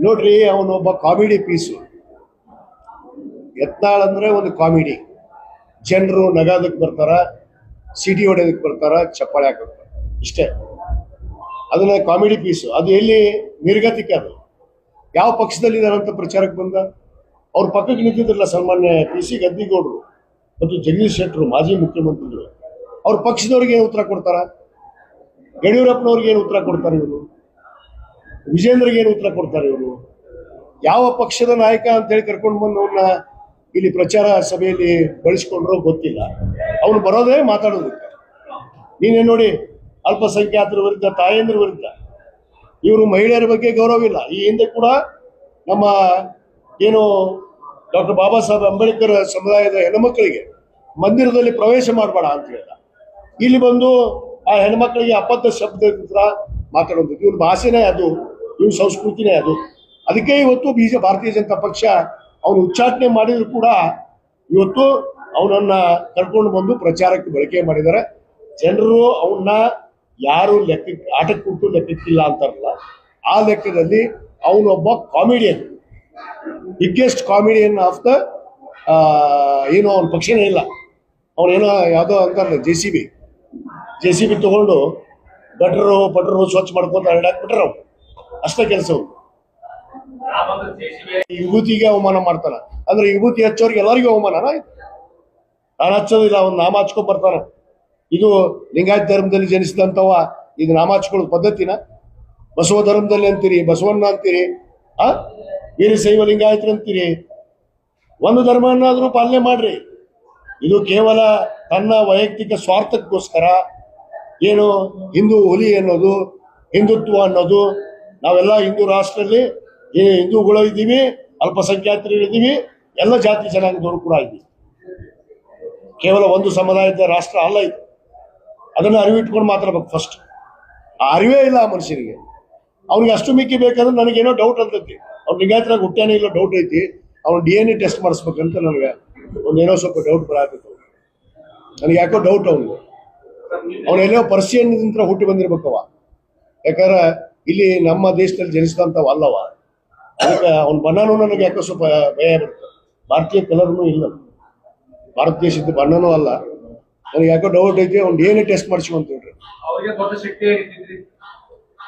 ನೋಡ್ರಿ, ಅವನೊಬ್ಬ comedy piece. Yatnal ಅಂದ್ರೆ ಒಂದು ಕಾಮಿಡಿ. ಜನರು ನಗಾದಕ್ಕೆ ಬರ್ತಾರ, ಸಿಟಿ ಹೊಡೆದಕ್ಕೆ ಬರ್ತಾರ, ಚಪ್ಪಾಳೆ ಹಾಕೋಕ್ ಇಷ್ಟೇ. ಅದನ್ನ ಕಾಮಿಡಿ ಪೀಸು. ಅದು ಎಲ್ಲಿ ನಿರ್ಗತಿಕ? ಅದು ಯಾವ ಪಕ್ಷದಲ್ಲಿ ಇದಾರಂತ ಪ್ರಚಾರಕ್ಕೆ ಬಂದ? ಅವ್ರ ಪಕ್ಕಕ್ಕೆ ನಿಂತಿದ್ರಲ್ಲ ಸನ್ಮಾನ್ಯ PC ಗದ್ದಿಗೌಡರು ಮತ್ತು ಜಗದೀಶ್ ಶೆಟ್ಟರು, ಮಾಜಿ ಮುಖ್ಯಮಂತ್ರಿಗಳು. ಅವ್ರ ಪಕ್ಷದವ್ರಿಗೆ ಏನು ಉತ್ತರ ಕೊಡ್ತಾರ? ಯಡಿಯೂರಪ್ಪನವ್ರಿಗೆ ಏನು ಉತ್ತರ ಕೊಡ್ತಾರೆ ಇವರು? ವಿಜೇಂದ್ರಗೆ ಏನು ಉತ್ತರ ಕೊಡ್ತಾರೆ ಇವರು? ಯಾವ ಪಕ್ಷದ ನಾಯಕ ಅಂತ ಹೇಳಿ ಕರ್ಕೊಂಡು ಬಂದು ಅವನ್ನ ಇಲ್ಲಿ ಪ್ರಚಾರ ಸಭೆಯಲ್ಲಿ ಬಳಸಿಕೊಂಡ್ರೋ ಗೊತ್ತಿಲ್ಲ. ಅವನು ಬರೋದೇ ಮಾತಾಡೋದಕ್ಕೆ. ನೀನೇ ನೋಡಿ, ಅಲ್ಪಸಂಖ್ಯಾತರ ವಿರುದ್ಧ, ತಾಯಂದ್ರ ವಿರುದ್ಧ, ಇವರು ಮಹಿಳೆಯರ ಬಗ್ಗೆ ಗೌರವ ಇಲ್ಲ. ಈ ಹಿಂದೆ ಕೂಡ ನಮ್ಮ ಏನು ಡಾಕ್ಟರ್ ಬಾಬಾ ಸಾಹೇಬ್ ಅಂಬೇಡ್ಕರ್ ಸಮುದಾಯದ ಹೆಣ್ಮಕ್ಕಳಿಗೆ ಮಂದಿರದಲ್ಲಿ ಪ್ರವೇಶ ಮಾಡಬೇಡ ಅಂತ ಹೇಳಿದ. ಇಲ್ಲಿ ಬಂದು ಆ ಹೆಣ್ಮಕ್ಳಿಗೆ ಅಪದ್ಧ ಶಬ್ದ ಮಾತಾಡೋದು. ಇವ್ರ ಭಾಷೆನೇ ಅದು, ಇವ್ರ ಸಂಸ್ಕೃತಿನೇ ಅದು. ಅದಕ್ಕೆ ಇವತ್ತು ಭಾರತೀಯ ಜನತಾ ಪಕ್ಷ ಅವನು ಉಚ್ಚಾಟನೆ ಮಾಡಿದ್ರು ಕೂಡ ಇವತ್ತು ಅವನನ್ನ ಕರ್ಕೊಂಡು ಬಂದು ಪ್ರಚಾರಕ್ಕೆ ಬಳಕೆ ಮಾಡಿದ್ದಾರೆ. ಜನರು ಅವನ್ನ ಯಾರು ಲೆಕ್ಕಕ್ಕೆ, ಆಟಕ್ಕೆ ಕೊಟ್ಟು ಲೆಕ್ಕಕ್ಕಿಲ್ಲ ಅಂತಾರಲ್ಲ, ಆ ಲೆಕ್ಕದಲ್ಲಿ ಅವನೊಬ್ಬ comedian, biggest comedian of the ಏನು ಅವನ ಪಕ್ಷನೇ ಇಲ್ಲ. ಅವನೇನೋ ಯಾವುದೋ ಅಂತಾರಲ್ಲ, JCB ತಗೊಂಡು ಗಟ್ರು ಸ್ವಚ್ಛ ಮಾಡ್ಕೊಂತ ಹರಡಾಕ್ಬಿಟ್ರೆ ಅವ್ರು ಅಷ್ಟೇ ಕೆಲಸ. ವಿಭೂತಿಗೆ ಅವಮಾನ ಮಾಡ್ತಾನ ಅಂದ್ರೆ ವಿಭೂತಿ ಹಚ್ಚೋರಿಗೆ ಎಲ್ಲರಿಗೂ ಅವಮಾನ. ನಾನು ಹಚ್ಚೋದಿಲ್ಲ, ಅವ್ನು ನಾಮ ಹಚ್ಕೊಂಡ್ ಬರ್ತಾನ. ಇದು ಲಿಂಗಾಯತ ಧರ್ಮದಲ್ಲಿ ಜನಿಸಿದಂತವ ಇದು ನಾಮ ಹಚ್ಕೊಳ್ಳೋದು ಪದ್ಧತಿನ? ಬಸವ ಧರ್ಮದಲ್ಲಿ ಅಂತೀರಿ, ಬಸವಣ್ಣ ಅಂತೀರಿ, ವೀರಶೈವ ಲಿಂಗಾಯತರು ಅಂತೀರಿ. ಒಂದು ಧರ್ಮನ್ನಾದ್ರೂ ಪಾಲನೆ ಮಾಡ್ರಿ. ಇದು ಕೇವಲ ತನ್ನ ವೈಯಕ್ತಿಕ ಸ್ವಾರ್ಥಕ್ಕೋಸ್ಕರ ಏನು ಹಿಂದೂ ಹುಲಿ ಅನ್ನೋದು, ಹಿಂದುತ್ವ ಅನ್ನೋದು, ನಾವೆಲ್ಲ ಹಿಂದೂ ರಾಷ್ಟ್ರದಲ್ಲಿ ಹಿಂದೂಗಳು ಇದ್ದೀವಿ, ಅಲ್ಪಸಂಖ್ಯಾತರು ಇದ್ದೀವಿ, ಎಲ್ಲ ಜಾತಿ ಜನಾಂಗದವರು ಕೂಡ ಇದ್ದೀವಿ. ಕೇವಲ ಒಂದು ಸಮುದಾಯದ ರಾಷ್ಟ್ರ ಅಲ್ಲ ಇದು. ಅದನ್ನ ಅರಿವಿಟ್ಕೊಂಡು ಮಾತಾಡ್ಬೇಕು ಫಸ್ಟ್. ಆ ಅರಿವೇ ಇಲ್ಲ ಆ ಮನುಷ್ಯನಿಗೆ. ಅವ್ನಿಗೆ ಅಷ್ಟು ಮಿಕ್ಕಿ ಬೇಕಾದ್ರೆ ನನಗೇನೋ ಡೌಟ್ ಅಂತೈತಿ. ಅವ್ನು ಲಿಂಗಾಯತರಾಗ ಹುಟ್ಟ್ಯಾನೇ ಇಲ್ಲ ಡೌಟ್ ಐತಿ. ಅವ್ನು DNA ಟೆಸ್ಟ್ ಮಾಡಿಸ್ಬೇಕಂತ ನನಗೆ ಒಂದೇನೋ ಸ್ವಲ್ಪ ಡೌಟ್ ಬರತ್ತೈತೆ. ನನಗೆ ಯಾಕೋ ಡೌಟ್ ಅವನೆಲ್ಲೋ ಪರ್ಸಿಯನ್ ಹುಟ್ಟಿ ಬಂದಿರ್ಬೇಕವ. ಯಾಕಂದ್ರೆ ಇಲ್ಲಿ ನಮ್ಮ ದೇಶದಲ್ಲಿ ಜನಿಸಿದಂಥವು ಅಲ್ಲವ. ಅದಕ್ಕೆ ಅವ್ನ ಬಣ್ಣನೂ ನನಗೆ ಯಾಕೋ ಸ್ವಲ್ಪ ಭಯ ಬರುತ್ತೆ. ಭಾರತೀಯ ಕಲರ್ನೂ ಇಲ್ಲ, ಭಾರತ ದೇಶದ ಬಣ್ಣನೂ ಅಲ್ಲ. ನನಗೆ ಯಾಕೋ ಡೌಟ್ ಐತಿ. ಅವ್ನು DNA ಟೆಸ್ಟ್ ಮಾಡಿಸ್ಕೊಂತ ಹೇಳ್ರಿ.